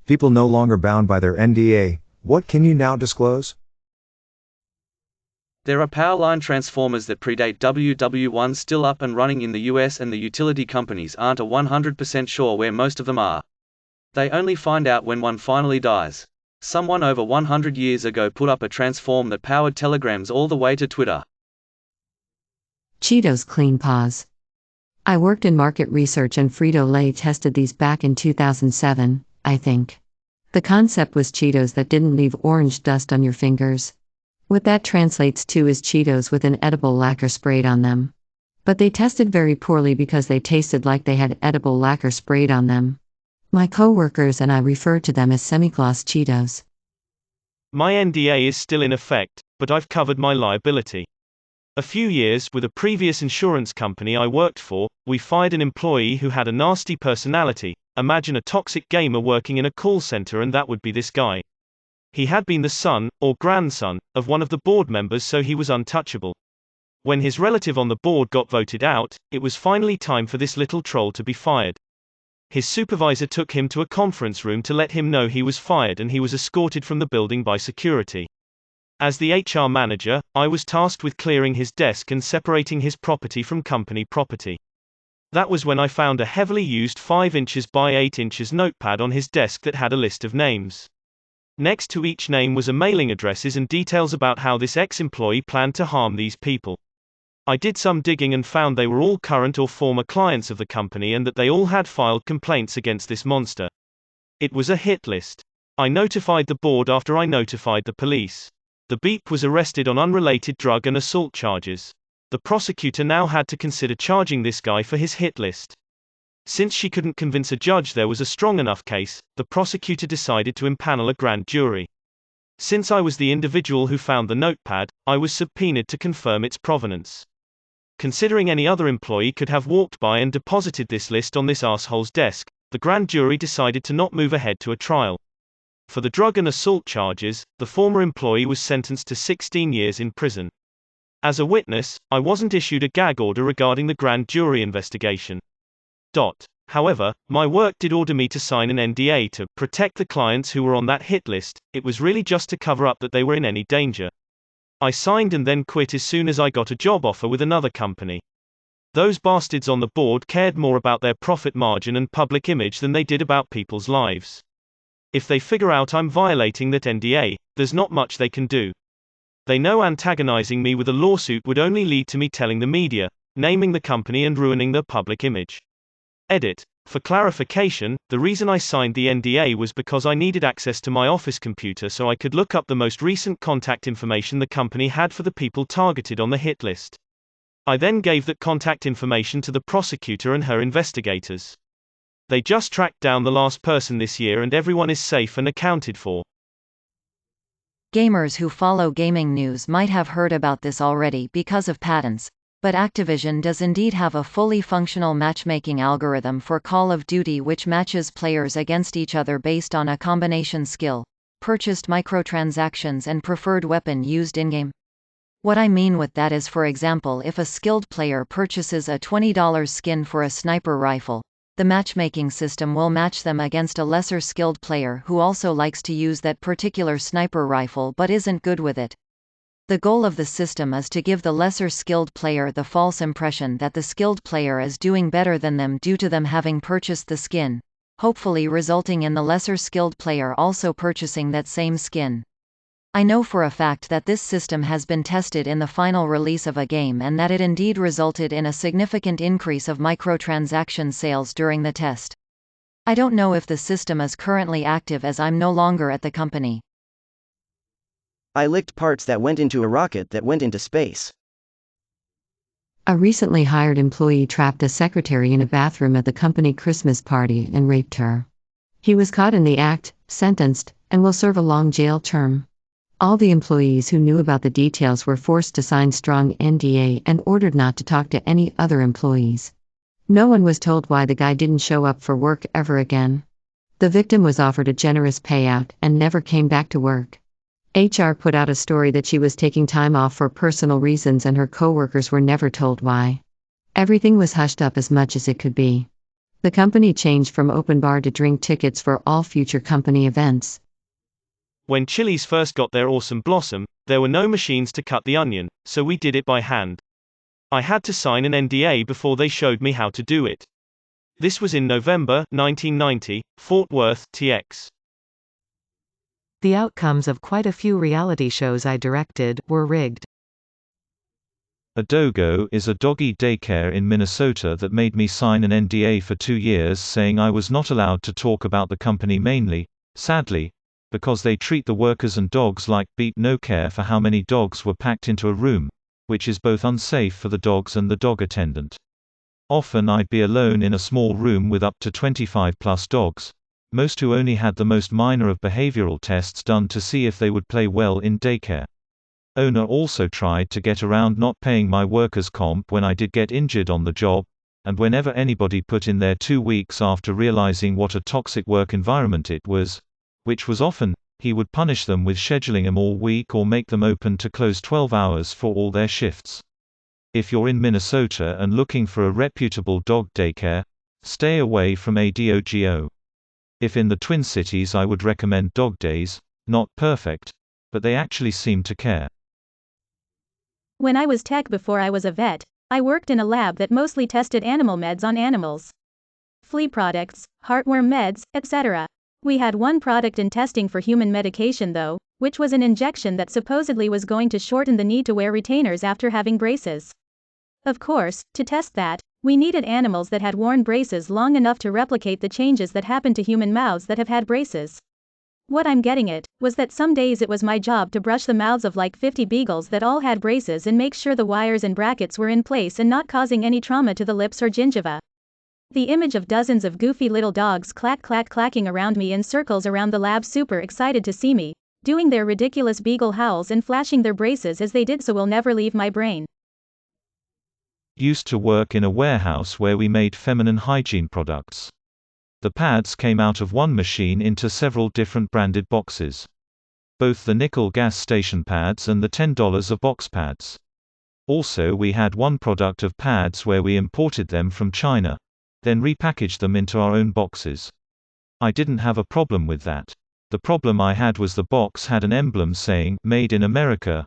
People no longer bound by their NDA, what can you now disclose? There are power line transformers that predate WW1 still up and running in the US, and the utility companies aren't 100% sure where most of them are. They only find out when one finally dies. Someone over 100 years ago put up a transform that powered telegrams all the way to Twitter. Cheetos Clean Paws. I worked in market research and Frito-Lay tested these back in 2007, I think. The concept was Cheetos that didn't leave orange dust on your fingers. What that translates to is Cheetos with an edible lacquer sprayed on them. But they tested very poorly because they tasted like they had edible lacquer sprayed on them. My coworkers and I refer to them as semi-gloss Cheetos. My NDA is still in effect, but I've covered my liability. A few years with a previous insurance company I worked for, we fired an employee who had a nasty personality. Imagine a toxic gamer working in a call center, and that would be this guy. He had been the son, or grandson, of one of the board members, so he was untouchable. When his relative on the board got voted out, it was finally time for this little troll to be fired. His supervisor took him to a conference room to let him know he was fired, and he was escorted from the building by security. As the HR manager, I was tasked with clearing his desk and separating his property from company property. That was when I found a heavily used 5 inches by 8 inches notepad on his desk that had a list of names. Next to each name was a mailing addresses and details about how this ex-employee planned to harm these people. I did some digging and found they were all current or former clients of the company, and that they all had filed complaints against this monster. It was a hit list. I notified the board after I notified the police. The beep was arrested on unrelated drug and assault charges. The prosecutor now had to consider charging this guy for his hit list. Since she couldn't convince a judge there was a strong enough case, the prosecutor decided to impanel a grand jury. Since I was the individual who found the notepad, I was subpoenaed to confirm its provenance. Considering any other employee could have walked by and deposited this list on this asshole's desk, the grand jury decided to not move ahead to a trial. For the drug and assault charges, the former employee was sentenced to 16 years in prison. As a witness, I wasn't issued a gag order regarding the grand jury investigation. However, my work did order me to sign an NDA to protect the clients who were on that hit list. It was really just to cover up that they were in any danger. I signed and then quit as soon as I got a job offer with another company. Those bastards on the board cared more about their profit margin and public image than they did about people's lives. If they figure out I'm violating that NDA, there's not much they can do. They know antagonizing me with a lawsuit would only lead to me telling the media, naming the company and ruining their public image. Edit. For clarification, the reason I signed the NDA was because I needed access to my office computer so I could look up the most recent contact information the company had for the people targeted on the hit list. I then gave that contact information to the prosecutor and her investigators. They just tracked down the last person this year, and everyone is safe and accounted for. Gamers who follow gaming news might have heard about this already because of patents. But Activision does indeed have a fully functional matchmaking algorithm for Call of Duty which matches players against each other based on a combination skill, purchased microtransactions and preferred weapon used in-game. What I mean with that is, for example, if a skilled player purchases a $20 skin for a sniper rifle, the matchmaking system will match them against a lesser skilled player who also likes to use that particular sniper rifle but isn't good with it. The goal of the system is to give the lesser skilled player the false impression that the skilled player is doing better than them due to them having purchased the skin, hopefully resulting in the lesser skilled player also purchasing that same skin. I know for a fact that this system has been tested in the final release of a game and that it indeed resulted in a significant increase of microtransaction sales during the test. I don't know if the system is currently active as I'm no longer at the company. I licked parts that went into a rocket that went into space. A recently hired employee trapped a secretary in a bathroom at the company Christmas party and raped her. He was caught in the act, sentenced, and will serve a long jail term. All the employees who knew about the details were forced to sign strong NDA and ordered not to talk to any other employees. No one was told why the guy didn't show up for work ever again. The victim was offered a generous payout and never came back to work. HR put out a story that she was taking time off for personal reasons and her coworkers were never told why. Everything was hushed up as much as it could be. The company changed from open bar to drink tickets for all future company events. When Chili's first got their awesome blossom, there were no machines to cut the onion, so we did it by hand. I had to sign an NDA before they showed me how to do it. This was in November 1990, Fort Worth, TX. The outcomes of quite a few reality shows I directed were rigged. A dogo is a doggy daycare in Minnesota that made me sign an NDA for 2 years saying I was not allowed to talk about the company mainly, sadly, because they treat the workers and dogs like beat no care for how many dogs were packed into a room, which is both unsafe for the dogs and the dog attendant. Often I'd be alone in a small room with up to 25 plus dogs, most who only had the most minor of behavioral tests done to see if they would play well in daycare. Owner also tried to get around not paying my workers' comp when I did get injured on the job, and whenever anybody put in their 2 weeks after realizing what a toxic work environment it was, which was often, he would punish them with scheduling them all week or make them open to close 12 hours for all their shifts. If you're in Minnesota and looking for a reputable dog daycare, stay away from a dogo. If in the Twin Cities, I would recommend Dog Days, not perfect, but they actually seem to care. When I was tech before I was a vet, I worked in a lab that mostly tested animal meds on animals. Flea products, heartworm meds, etc. We had one product in testing for human medication though, which was an injection that supposedly was going to shorten the need to wear retainers after having braces. Of course, to test that, we needed animals that had worn braces long enough to replicate the changes that happen to human mouths that have had braces. What I'm getting at, was that some days it was my job to brush the mouths of like 50 beagles that all had braces and make sure the wires and brackets were in place and not causing any trauma to the lips or gingiva. The image of dozens of goofy little dogs clacking around me in circles around the lab super excited to see me, doing their ridiculous beagle howls and flashing their braces as they did so will never leave my brain. Used to work in a warehouse where we made feminine hygiene products. The pads came out of one machine into several different branded boxes. Both the nickel gas station pads and the $10 a box pads. Also, we had one product of pads where we imported them from China, then repackaged them into our own boxes. I didn't have a problem with that. The problem I had was the box had an emblem saying "Made in America."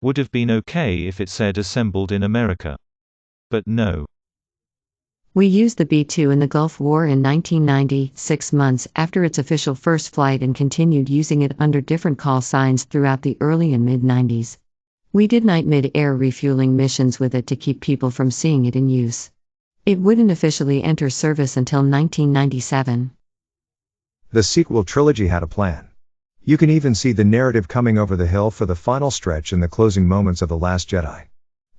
Would have been okay if it said "Assembled in America." But no. We used the B-2 in the Gulf War in 1990, 6 months after its official first flight, and continued using it under different call signs throughout the early and mid-90s. We did night mid-air refueling missions with it to keep people from seeing it in use. It wouldn't officially enter service until 1997. The sequel trilogy had a plan. You can even see the narrative coming over the hill for the final stretch in the closing moments of The Last Jedi.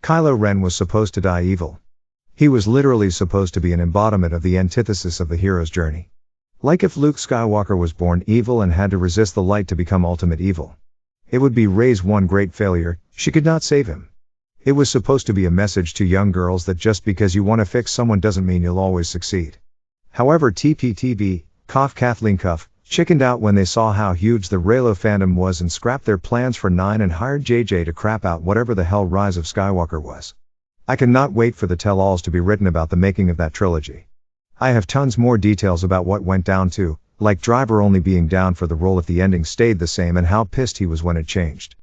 Kylo Ren was supposed to die evil. He was literally supposed to be an embodiment of the antithesis of the hero's journey. Like if Luke Skywalker was born evil and had to resist the light to become ultimate evil. It would be Rey's one great failure, she could not save him. It was supposed to be a message to young girls that just because you want to fix someone doesn't mean you'll always succeed. However, Kathleen Cuff, chickened out when they saw how huge the Reylo fandom was and scrapped their plans for 9 and hired JJ to crap out whatever the hell Rise of Skywalker was. I cannot wait for the tell-alls to be written about the making of that trilogy. I have tons more details about what went down too, like Driver only being down for the role if the ending stayed the same and how pissed he was when it changed.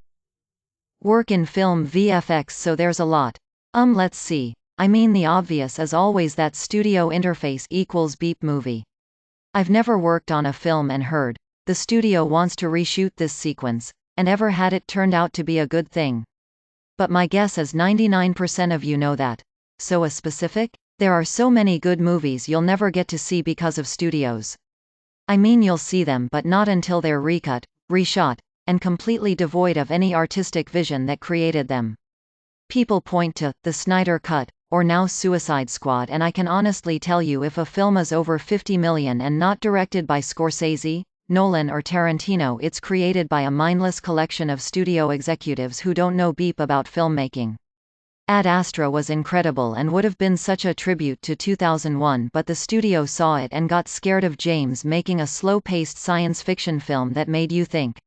Work in film VFX, so there's a lot. Let's see. I mean, the obvious is always that studio interface equals beep movie. I've never worked on a film and heard, the studio wants to reshoot this sequence, and ever had it turned out to be a good thing. But my guess is 99% of you know that. So a specific? There are so many good movies you'll never get to see because of studios. I mean, you'll see them but not until they're recut, reshot, and completely devoid of any artistic vision that created them. People point to the Snyder Cut, or now Suicide Squad, and I can honestly tell you if a film is over 50 million and not directed by Scorsese, Nolan or Tarantino, it's created by a mindless collection of studio executives who don't know beep about filmmaking. Ad Astra was incredible and would have been such a tribute to 2001, but the studio saw it and got scared of James making a slow-paced science fiction film that made you think.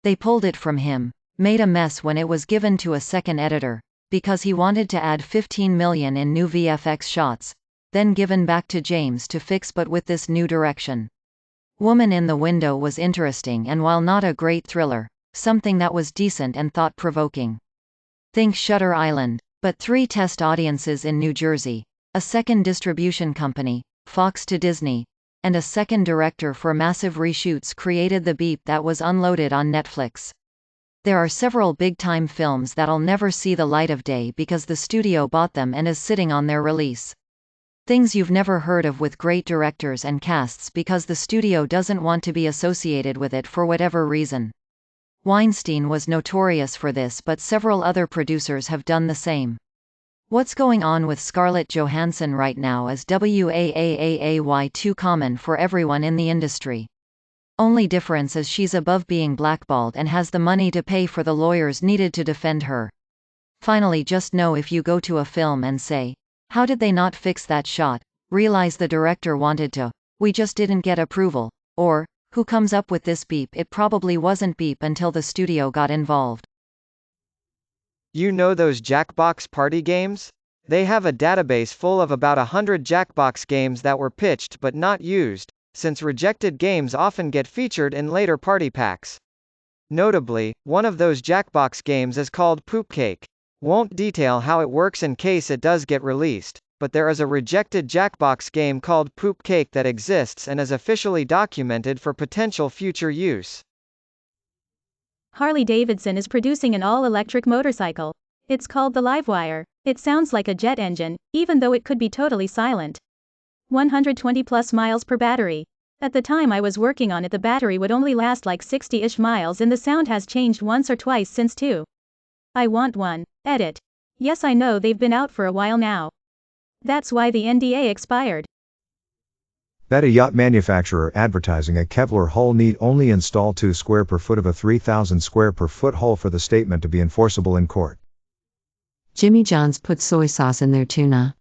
They pulled it from him, made a mess when it was given to a second editor, because he wanted to add 15 million in new VFX shots, then given back to James to fix, but with this new direction. Woman in the Window was interesting, and while not a great thriller, something that was decent and thought-provoking. Think Shutter Island. But 3 test audiences in New Jersey, a second distribution company, Fox to Disney, and a second director for massive reshoots created the beep that was unloaded on Netflix. There are several big-time films that'll never see the light of day because the studio bought them and is sitting on their release. Things you've never heard of with great directors and casts because the studio doesn't want to be associated with it for whatever reason. Weinstein was notorious for this, but several other producers have done the same. What's going on with Scarlett Johansson right now is WAAAAY too common for everyone in the industry. Only difference is she's above being blackballed and has the money to pay for the lawyers needed to defend her. Finally, just know if you go to a film and say, "How did they not fix that shot?" realize the director wanted to, "We just didn't get approval," or, "Who comes up with this beep? It probably wasn't beep until the studio got involved." You know those Jackbox party games? They have a database full of about 100 Jackbox games that were pitched but not used, since rejected games often get featured in later party packs. Notably, one of those Jackbox games is called Poop Cake. Won't detail how it works in case it does get released, but there is a rejected Jackbox game called Poop Cake that exists and is officially documented for potential future use. Harley-Davidson is producing an all-electric motorcycle. It's called the Livewire. It sounds like a jet engine, even though it could be totally silent. 120+ miles per battery. At the time I was working on it, the battery would only last like 60-ish miles, and the sound has changed once or twice since too. I want one. Edit. Yes, I know they've been out for a while now. That's why the NDA expired. Beta yacht manufacturer advertising a Kevlar hull need only install 2 square per foot of a 3,000 square per foot hull for the statement to be enforceable in court. Jimmy John's put soy sauce in their tuna.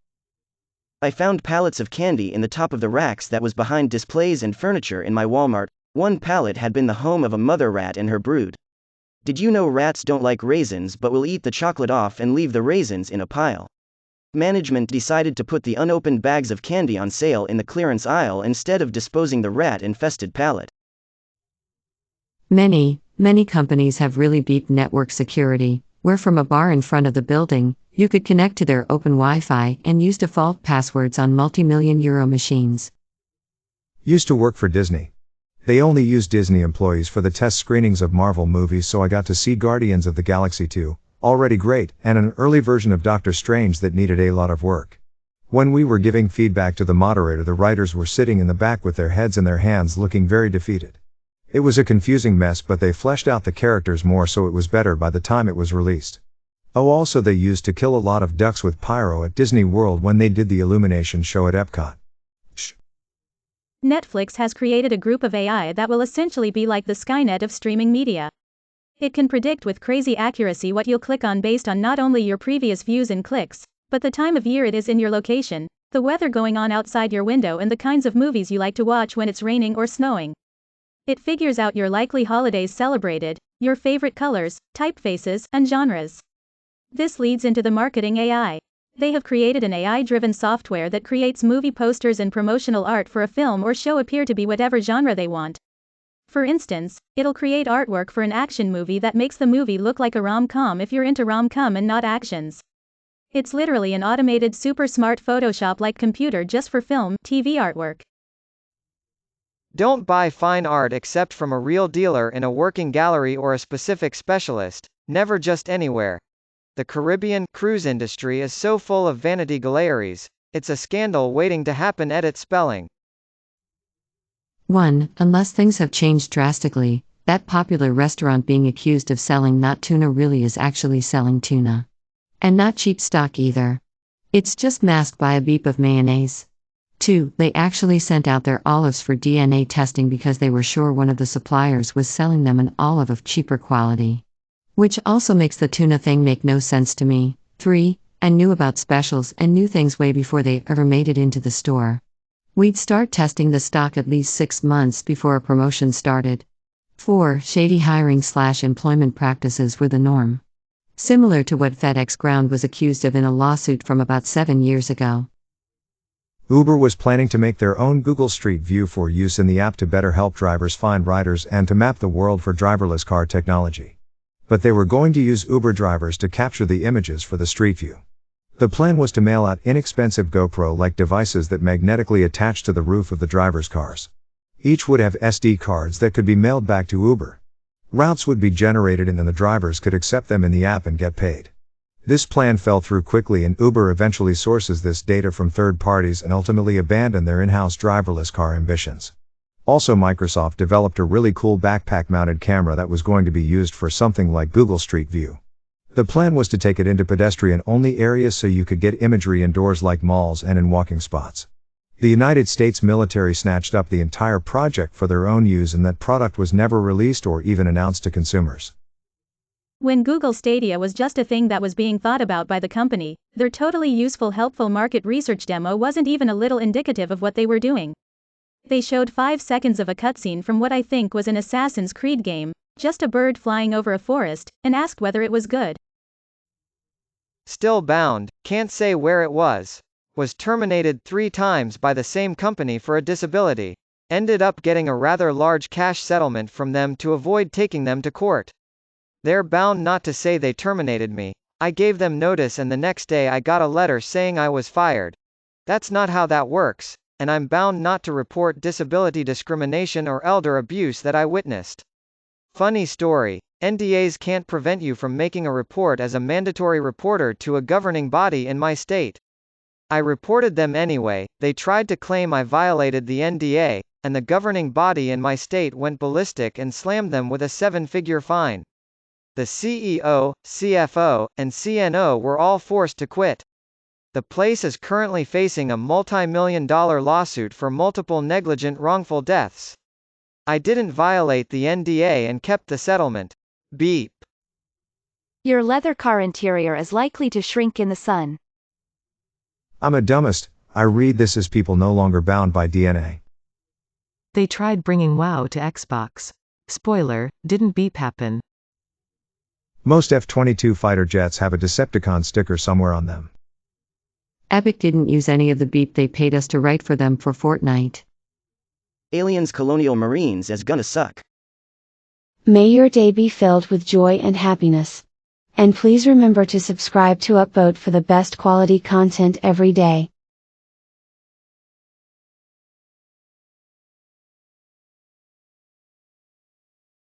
I found pallets of candy in the top of the racks that was behind displays and furniture in my Walmart. One pallet had been the home of a mother rat and her brood. Did you know rats don't like raisins but will eat the chocolate off and leave the raisins in a pile? Management decided to put the unopened bags of candy on sale in the clearance aisle instead of disposing the rat-infested pallet. Many companies have really beeped network security, where from a bar in front of the building, you could connect to their open Wi-Fi and use default passwords on multi-million euro machines. Used to work for Disney. They only use Disney employees for the test screenings of Marvel movies, so I got to see Guardians of the Galaxy 2, already great, and an early version of Doctor Strange that needed a lot of work. When we were giving feedback to the moderator, the writers were sitting in the back with their heads in their hands looking very defeated. It was a confusing mess, but they fleshed out the characters more, so it was better by the time it was released. Oh, also they used to kill a lot of ducks with pyro at Disney World when they did the Illumination show at Epcot. Netflix has created a group of AI that will essentially be like the Skynet of streaming media. It can predict with crazy accuracy what you'll click on based on not only your previous views and clicks, but the time of year it is in your location, the weather going on outside your window, and the kinds of movies you like to watch when it's raining or snowing. It figures out your likely holidays celebrated, your favorite colors, typefaces, and genres. This leads into the marketing AI. They have created an AI-driven software that creates movie posters and promotional art for a film or show appear to be whatever genre they want. For instance, it'll create artwork for an action movie that makes the movie look like a rom-com if you're into rom-com and not actions. It's literally an automated super smart Photoshop-like computer just for film, TV artwork. Don't buy fine art except from a real dealer in a working gallery or a specific specialist, never just anywhere. The Caribbean cruise industry is so full of vanity galleries, it's a scandal waiting to happen. Edit spelling. 1. Unless things have changed drastically, that popular restaurant being accused of selling not tuna really is actually selling tuna. And not cheap stock either. It's just masked by a beep of mayonnaise. 2. They actually sent out their olives for DNA testing because they were sure one of the suppliers was selling them an olive of cheaper quality. Which also makes the tuna thing make no sense to me. 3. I knew about specials and new things way before they ever made it into the store. We'd start testing the stock at least 6 months before a promotion started. 4. Shady hiring/employment practices were the norm. Similar to what FedEx Ground was accused of in a lawsuit from about 7 years ago. Uber was planning to make their own Google Street View for use in the app to better help drivers find riders and to map the world for driverless car technology. But they were going to use Uber drivers to capture the images for the Street View. The plan was to mail out inexpensive GoPro-like devices that magnetically attach to the roof of the drivers' cars. Each would have SD cards that could be mailed back to Uber. Routes would be generated and then the drivers could accept them in the app and get paid. This plan fell through quickly and Uber eventually sources this data from third parties and ultimately abandoned their in-house driverless car ambitions. Also, Microsoft developed a really cool backpack-mounted camera that was going to be used for something like Google Street View. The plan was to take it into pedestrian-only areas so you could get imagery indoors like malls and in walking spots. The United States military snatched up the entire project for their own use and that product was never released or even announced to consumers. When Google Stadia was just a thing that was being thought about by the company, their totally useful helpful market research demo wasn't even a little indicative of what they were doing. They showed 5 seconds of a cutscene from what I think was an Assassin's Creed game, just a bird flying over a forest, and asked whether it was good. Still bound, can't say where it was terminated 3 times by the same company for a disability. Ended up getting a rather large cash settlement from them to avoid taking them to court. They're bound not to say they terminated me. I gave them notice and the next day I got a letter saying I was fired. That's not how that works, and I'm bound not to report disability discrimination or elder abuse that I witnessed. Funny story, NDAs can't prevent you from making a report as a mandatory reporter to a governing body in my state. I reported them anyway. They tried to claim I violated the NDA, and the governing body in my state went ballistic and slammed them with a 7-figure fine. The CEO, CFO, and CNO were all forced to quit. The place is currently facing a multi-million-dollar lawsuit for multiple negligent wrongful deaths. I didn't violate the NDA and kept the settlement. Beep. Your leather car interior is likely to shrink in the sun. I'm a dumbest. I read this as people no longer bound by DNA. They tried bringing WoW to Xbox. Spoiler, didn't beep happen. Most F-22 fighter jets have a Decepticon sticker somewhere on them. Epic didn't use any of the beep they paid us to write for them for Fortnite. Aliens Colonial Marines is gonna suck. May your day be filled with joy and happiness. And please remember to subscribe to Upvote for the best quality content every day.